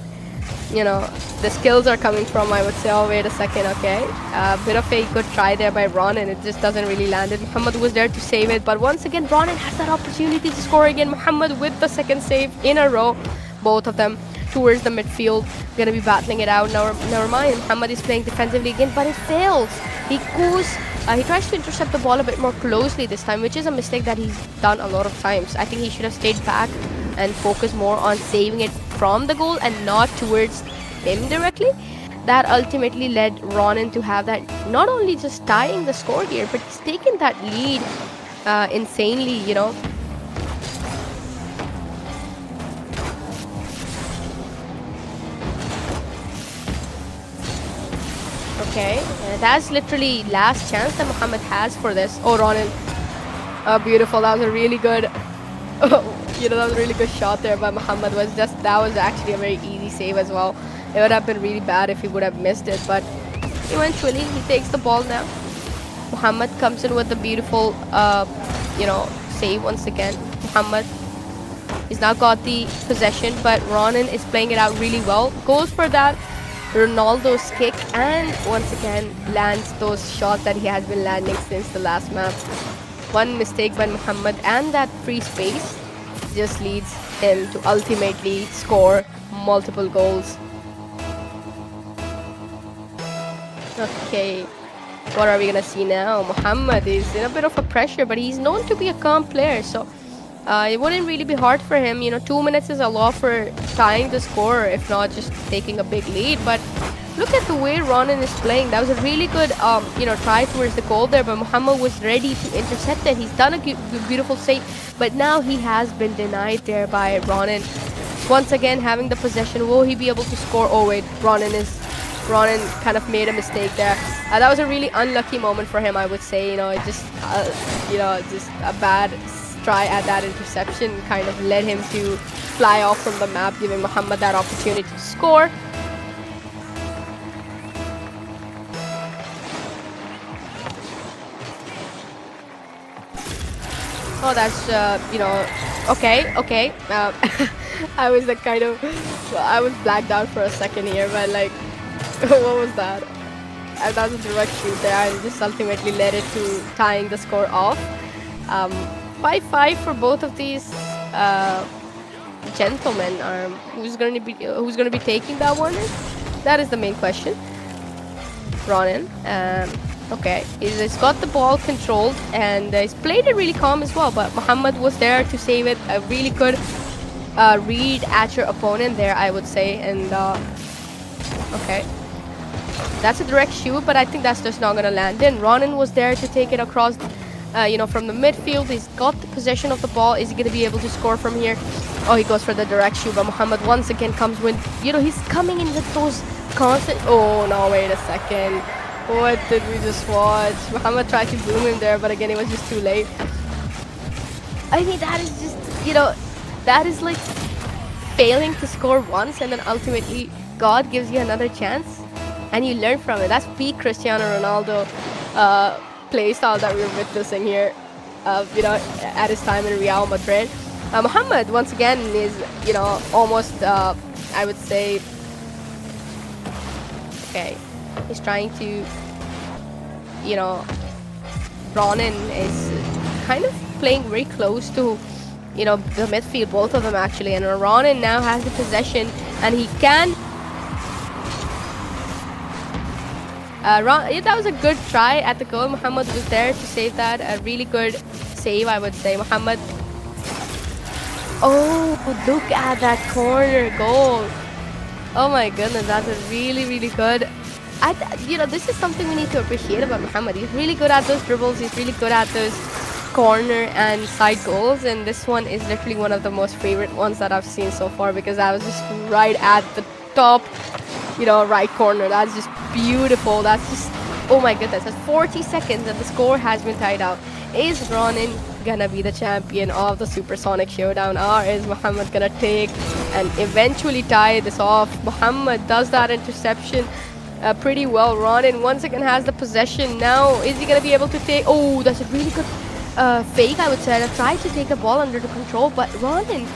the skills are coming from, I would say. Oh, wait a second, okay. A bit of a good try there by Ronin. It just doesn't really land it. Muhammad was there to save it, but once again, Ronin has that opportunity to score again. Muhammad with the second save in a row. Both of them towards the midfield, gonna be battling it out. Never mind. Muhammad is playing defensively again, but it fails. He tries to intercept the ball a bit more closely this time, which is a mistake that he's done a lot of times. I think he should have stayed back and focused more on saving it from the goal and not towards him directly. That ultimately led Ronin to have that, not only just tying the score here, but he's taken that lead insanely, Okay, and that's literally last chance that Muhammad has for this. Oh, Ronin. Beautiful. That was a really good, that was a really good shot there by Muhammad. That was actually a very easy save as well. It would have been really bad if he would have missed it, but eventually he takes the ball now. Muhammad comes in with a beautiful, save once again. Muhammad, he's now got the possession, but Ronin is playing it out really well. Goes for that Ronaldo's kick, and once again lands those shots that he has been landing since the last map. One mistake by Muhammad and that free space just leads him to ultimately score multiple goals. Okay, what are we gonna see now? Muhammad is in a bit of a pressure, but he's known to be a calm player, so it wouldn't really be hard for him. 2 minutes is a lot for tying the score, if not just taking a big lead. But look at the way Ronin is playing. That was a really good, try towards the goal there, but Muhammad was ready to intercept it. He's done a beautiful save, but now he has been denied there by Ronin. Once again, having the possession, will he be able to score? Oh wait, Ronin kind of made a mistake there. That was a really unlucky moment for him, I would say. Just a bad try at that interception kind of led him to fly off from the map, giving Muhammad that opportunity to score. Oh, that's okay. I was I was blacked out for a second here, but what was that? That was a direct shoot there, and just ultimately led it to tying the score off. 5-5 for both of these gentlemen. Who's gonna be taking that one? That is the main question. Ronan. Okay, he's got the ball controlled and he's played it really calm as well. But Muhammad was there to save it. A really good read at your opponent there, I would say. And okay, that's a direct shoot, but I think that's just not gonna land in. Ronan was there to take it across, from the midfield. He's got the possession of the ball. Is he gonna be able to score from here? Oh, he goes for the direct shoot, but Muhammad once again comes with, he's coming in with those constant. Oh no, wait a second. What did we just watch? Muhammad tried to boom him there, but again, it was just too late. I mean, that is just, that is like failing to score once and then ultimately God gives you another chance and you learn from it. That's peak Cristiano Ronaldo play style that we're witnessing here, at his time in Real Madrid. Muhammad, once again, is, almost, I would say, okay, he's trying to, Ronan is kind of playing very close to, the midfield, both of them actually. And Ronan now has the possession and he can. Yeah, that was a good try at the goal. Muhammad was there to save that. A really good save, I would say. Muhammad. Oh, look at that corner goal. Oh my goodness, that's a really, really good. This is something we need to appreciate about Muhammad. He's really good at those dribbles. He's really good at those corner and side goals. And this one is literally one of the most favorite ones that I've seen so far because I was just right at the top, right corner. That's just beautiful. That's just, oh my goodness. That's 40 seconds and the score has been tied out. Is Ronan gonna be the champion of the Supersonic Showdown, or is Muhammad gonna take and eventually tie this off? Muhammad does that interception pretty well. Ronan once again has the possession. Now is he gonna be able to take? Oh, that's a really good fake, I would say. I tried to take the ball under the control, but Ronan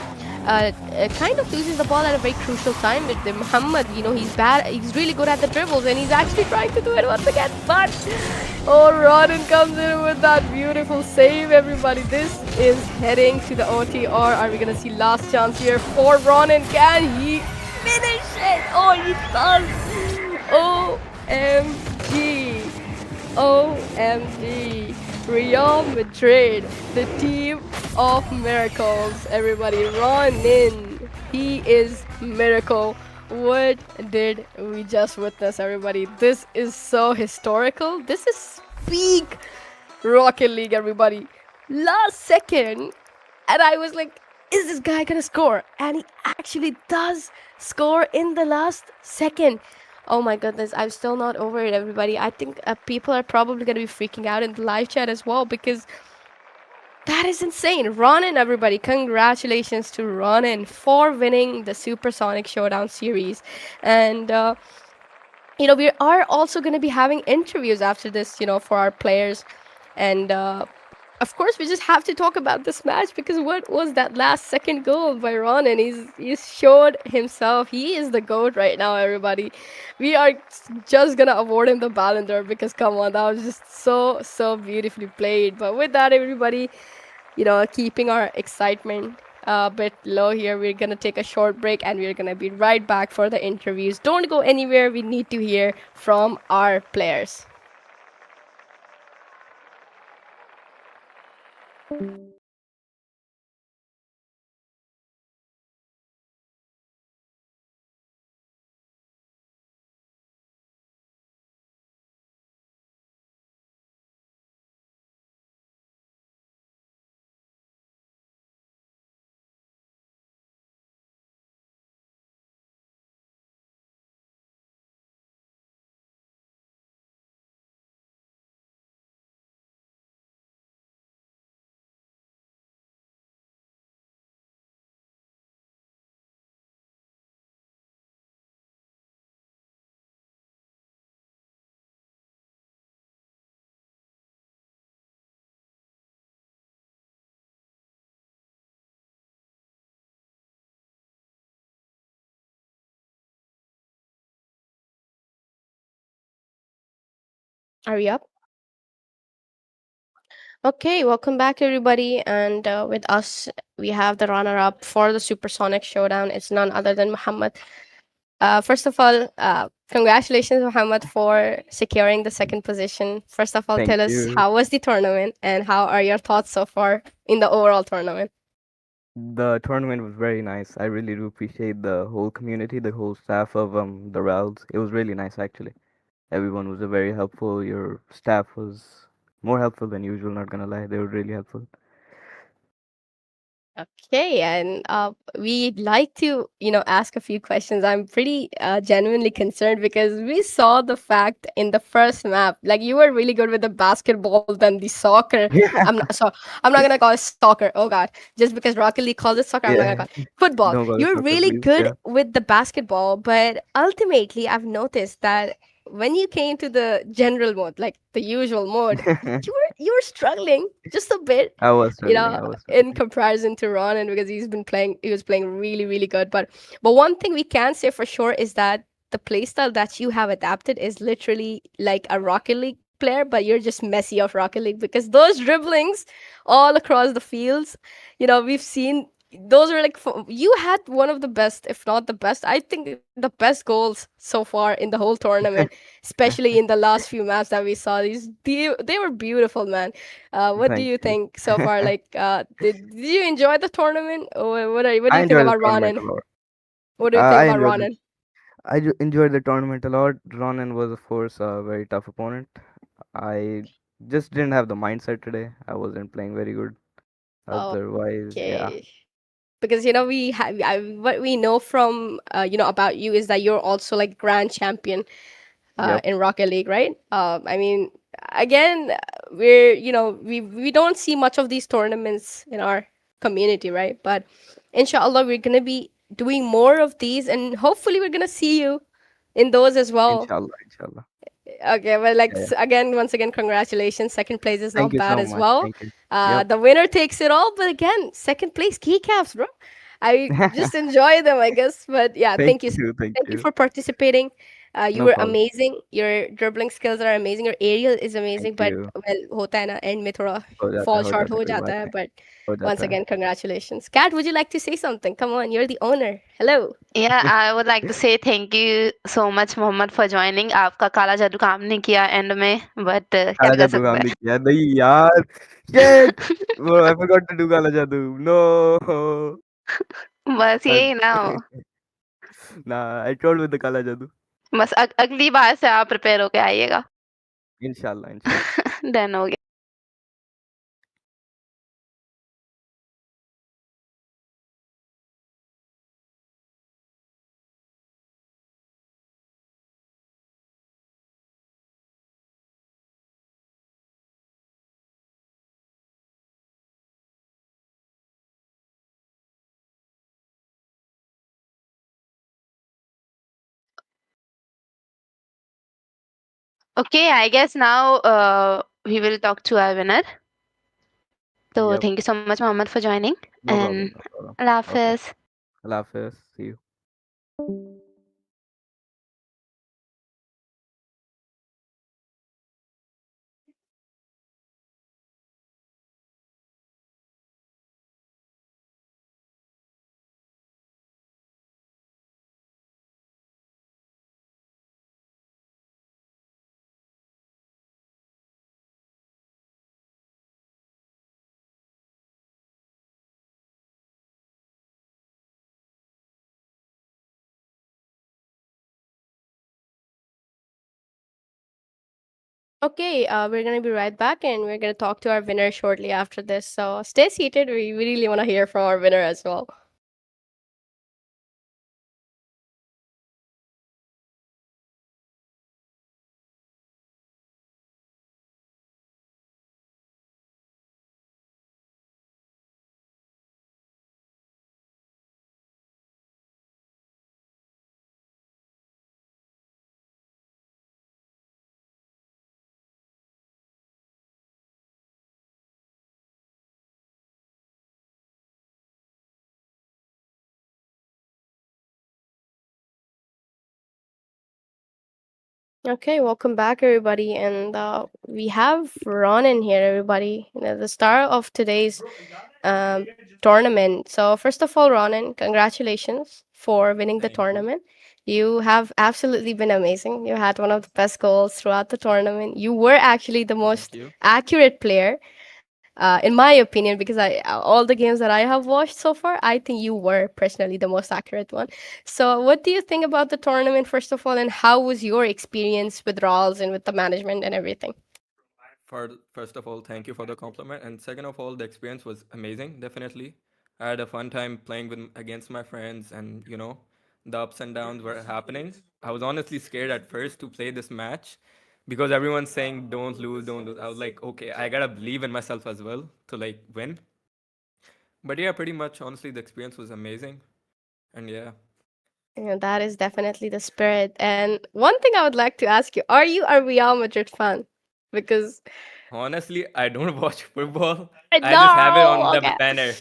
kind of loses the ball at a very crucial time. With the Muhammad, he's bad. He's really good at the dribbles, and he's actually trying to do it once again. But oh, Ronan comes in with that beautiful save. Everybody, this is heading to the OT, or are we gonna see last chance here for Ronan? Can he finish it? Oh, he does. OMG. OMG. Real Madrid, the team of miracles. Everybody, Ronan, he is miracle. What did we just witness, everybody? This is so historical. This is peak Rocket League, everybody. Last second, and I was like, is this guy gonna score? And he actually does score in the last second. Oh my goodness, I'm still not over it, everybody. I think people are probably going to be freaking out in the live chat as well because that is insane. Ronan, everybody, congratulations to Ronan for winning the Supersonic Showdown series. And, we are also going to be having interviews after this, for our players. And, of course, we just have to talk about this match because what was that last second goal by Ronan? He's showed himself. He is the GOAT right now, everybody. We are just gonna award him the Ballon d'Or because come on, that was just so beautifully played. But with that, everybody, keeping our excitement a bit low here, we're gonna take a short break and we're gonna be right back for the interviews. Don't go anywhere. We need to hear from our players. Are we up? Okay, welcome back, everybody. And with us, we have the runner up for the Supersonic Showdown. It's none other than Muhammad. First of all, congratulations, Muhammad, for securing the second position. First of all, Thank tell us you. how was the tournament and how are your thoughts so far in the overall tournament? The tournament was very nice. I really do appreciate the whole community, the whole staff of the Rals. It was really nice actually. Everyone was very helpful. Your staff was more helpful than usual, not gonna lie. They were really helpful. Okay, and we'd like to, ask a few questions. I'm pretty genuinely concerned because we saw the fact in the first map, like you were really good with the basketball than the soccer. Yeah. I'm not gonna call it soccer. Oh God, just because Rocket League calls it soccer, I'm not gonna Yeah. call it football. Don't call it You're soccer, really please. good Yeah. with the basketball, but ultimately, I've noticed that when you came to the general mode, like the usual mode, you were struggling just a bit, I was you struggling. know, I was in struggling. comparison to Ronan because he was playing really, really good. But one thing we can say for sure is that the playstyle that you have adapted is literally like a Rocket League player, but you're just messy off Rocket League because those dribblings all across the fields, we've seen those are like you had one of the best, if not the best. I think the best goals so far in the whole tournament, especially in the last few maps that we saw. They were beautiful, man. What do Thank you you. think so far? Like, did you enjoy the tournament? Or what do I you think enjoyed the about tournament Ronan? a lot. What do you think I about enjoyed the Ronan? enjoyed the tournament a lot. Ronan was, of course, a very tough opponent. I just didn't have the mindset today. I wasn't playing very good. Otherwise, yeah. Okay. Because what we know from about you is that you're also like grand champion Yep. in Rocket League, right? I mean, again, we don't see much of these tournaments in our community, right? But inshallah, we're gonna be doing more of these, and hopefully, we're gonna see you in those as well. Inshallah. Inshallah. Okay, well, like Yeah. Yeah. again, once again, congratulations. Second place is Thank not you bad so as much. well. Thank you. Yep. The winner takes it all, but again, second place keycaps, bro. I just enjoy them, I guess. But yeah, Thank thank you, you. Thank thank you you. for participating. You No were problem. amazing. Your dribbling skills are amazing. Your aerial is Thank amazing. But you. well, होता है ना end में थोड़ा हो fall short जाता है हो कोई जाता बात है. नहीं But हो once जाता है again, congratulations. Kat, would you like to say something? Come on, you're the owner. Hello. Yeah, I would like to say thank you so much, Mohammed, for joining. आपका काला जादू काम नहीं किया एंड में, बट क्या काला कर जादू सकते काम नहीं हैं. किया नहीं यार shit bro I forgot to do काला जादू no बस I, यही ना हो. nah I trolled with the काला जादू बस अगली बार से आप प्रिपेयर होके आइएगा. inshallah inshallah डन हो गया. Okay, I guess now we will talk to our winner. So yep thank you so much, Mohammed, for joining. no And problem no problem Allah okay Hafiz. Allah Hafiz see you Okay, we're gonna be right back, and we're gonna talk to our winner shortly after this. So stay seated. We really want to hear from our winner as well. Okay, welcome back, everybody, and we have Ron in here, everybody. The star of today's tournament. So first of all, Ronan, congratulations for winning the tournament. You have absolutely been amazing. You had one of the best goals throughout the tournament. You were actually the Thank most you. accurate player, in my opinion, because all the games that I have watched so far, I think you were personally the most accurate one. So, what do you think about the tournament, first of all, and how was your experience with Rawls and with the management and everything? First of all, thank you for the compliment, and second of all, the experience was amazing. Definitely, I had a fun time playing with against my friends, and the ups and downs were happening. I was honestly scared at first to play this match because everyone's saying don't lose, don't lose. I was like, okay, I gotta believe in myself as well to like win. But yeah, pretty much honestly, the experience was amazing, and yeah, That is definitely the spirit. And one thing I would like to ask you, are you a Real Madrid fan? Because honestly, I don't watch football. I just have it no, on the okay. banner.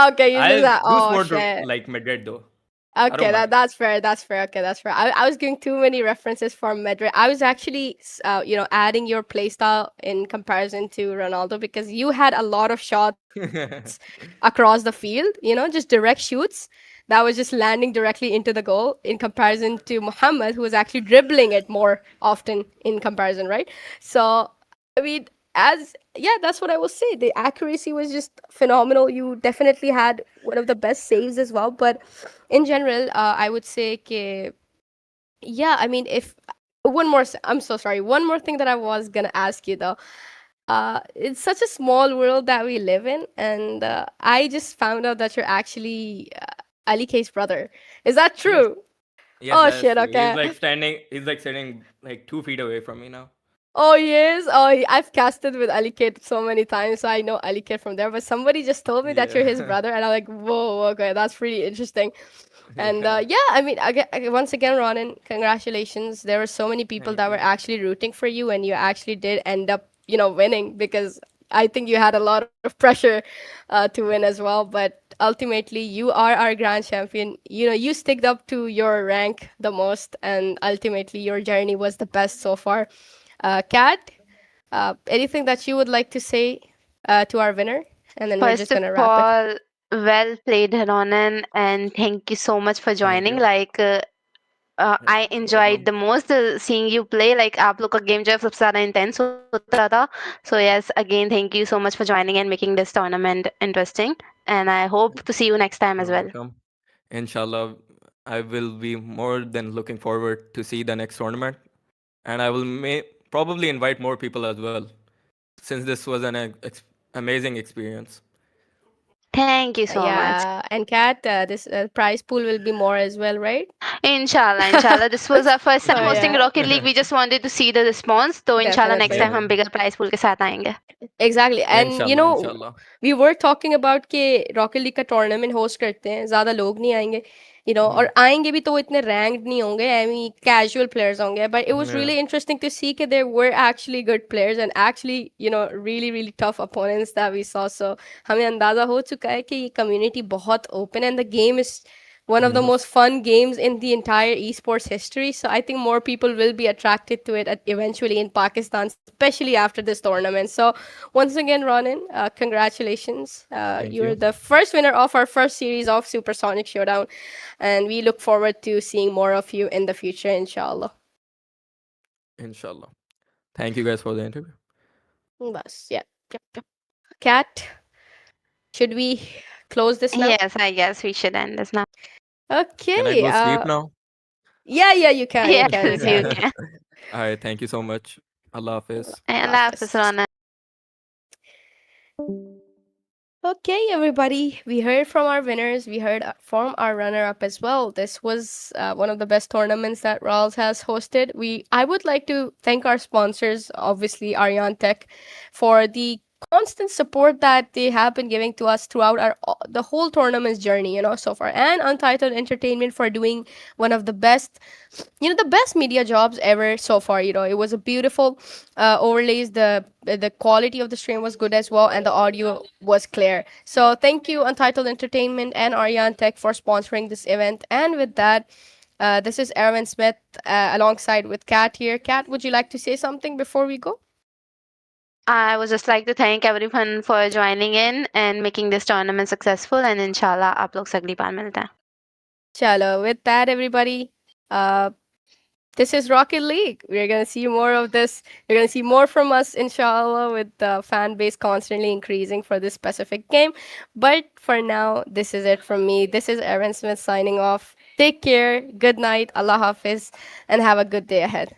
Okay, you just I'll do oh support shit. like Madrid though. I don't Okay, mind. that's fair. That's fair. Okay, that's fair. I was giving too many references for Madrid. I was actually, adding your playstyle in comparison to Ronaldo because you had a lot of shots across the field. Just direct shoots that was just landing directly into the goal in comparison to Muhammad, who was actually dribbling it more often in comparison, right? So, I mean, as yeah, that's what I will say. The accuracy was just phenomenal. You definitely had one of the best saves as well. But in general, I would say, yeah, I mean, if I'm so sorry. One more thing that I was gonna ask you though. It's such a small world that we live in, and I just found out that you're actually Ali K's brother. Is that Yes. true? Yes, Oh that's shit. true. Okay. He's like sitting like 2 feet away from me now. Oh yes. Oh, I've casted with Ali K so many times, so I know Ali K from there. But somebody just told me that Yeah. you're his brother, and I'm like, whoa, okay, that's pretty interesting. And Yeah. yeah, I mean, once again, Ronan, congratulations. There were so many people Thank that were you. actually rooting for you, and you actually did end up, winning because I think you had a lot of pressure to win as well. But ultimately, you are our grand champion. You sticked up to your rank the most, and ultimately, your journey was the best so far. Kat, anything that you would like to say to our winner? And then we're First just of gonna wrap it. all, well played, Ronan, and thank you so much for Thank joining. you. I No enjoyed problem. the most seeing you play. Like आप लोग का game जो है सबसे ज़्यादा intense होता था. So yes, again thank you so much for joining and making this tournament interesting. And I hope to see you next time as You're well. welcome. Inshallah, I will be more than looking forward to see the next tournament, and I will probably invite more people as well, since this was an amazing experience. Thank you so much. Yeah, and Kat, this prize pool will be more as well, right? Inshallah, inshallah. This was our first So time hosting yeah, Rocket League. We just wanted to see the response. So inshallah next definitely. time Yeah. हम bigger prize pool के साथ आएंगे. Exactly. And Inshallah, inshallah. we were talking about कि Rocket League का tournament host करते हैं, ज़्यादा लोग नहीं आएंगे, और आएंगे भी तो वो इतने ranked नहीं होंगे, I mean casual players होंगे. But it was Yeah. really interesting to see that there were actually good players and actually, really really tough opponents that we saw. So हमें अंदाज़ा हो चुका है कि ये community बहुत open and the game is one of the most fun games in the entire esports history. So I think more people will be attracted to it eventually in Pakistan, especially after this tournament. So once again, Ronan, congratulations. Thank You're you. the first winner of our first series of Supersonic Showdown, and we look forward to seeing more of you in the future, inshallah. Inshallah. Thank you guys for the interview. Bas, yeah. Yep, yep. Kat, should we close this now? Yes, I guess we should end this now. Can I Okay. go sleep now? Yeah, you can, you Yes, can, you you can. can. All right. Thank you so much. Allah Hafiz. And Allah Hafiz, Hafiz. Ronan. Okay, everybody, we heard from our winners. We heard from our runner-up as well. This was one of the best tournaments that Rawls has hosted. I would like to thank our sponsors, obviously Aryan Tech, for the constant support that they have been giving to us throughout the whole tournament's journey, so far, and Untitled Entertainment for doing one of the best the best media jobs ever so far. It was a beautiful overlays. The quality of the stream was good as well, and the audio was clear. So thank you, Untitled Entertainment and Aryan Tech, for sponsoring this event. And with that, this is Erwin Smith alongside with Kat here. Kat, would you like to say something before we go? I would just like to thank everyone for joining in and making this tournament successful. And inshallah, आप लोग से अगली बार मिलते हैं. Chalo, with that, everybody, Uh, this is Rocket League. We're gonna see more of this. You're gonna see more from us, inshallah, with the fan base constantly increasing for this specific game. But for now, this is it from me. This is Aaron Smith signing off. Take care. Good night. Allah Hafiz, and have a good day ahead.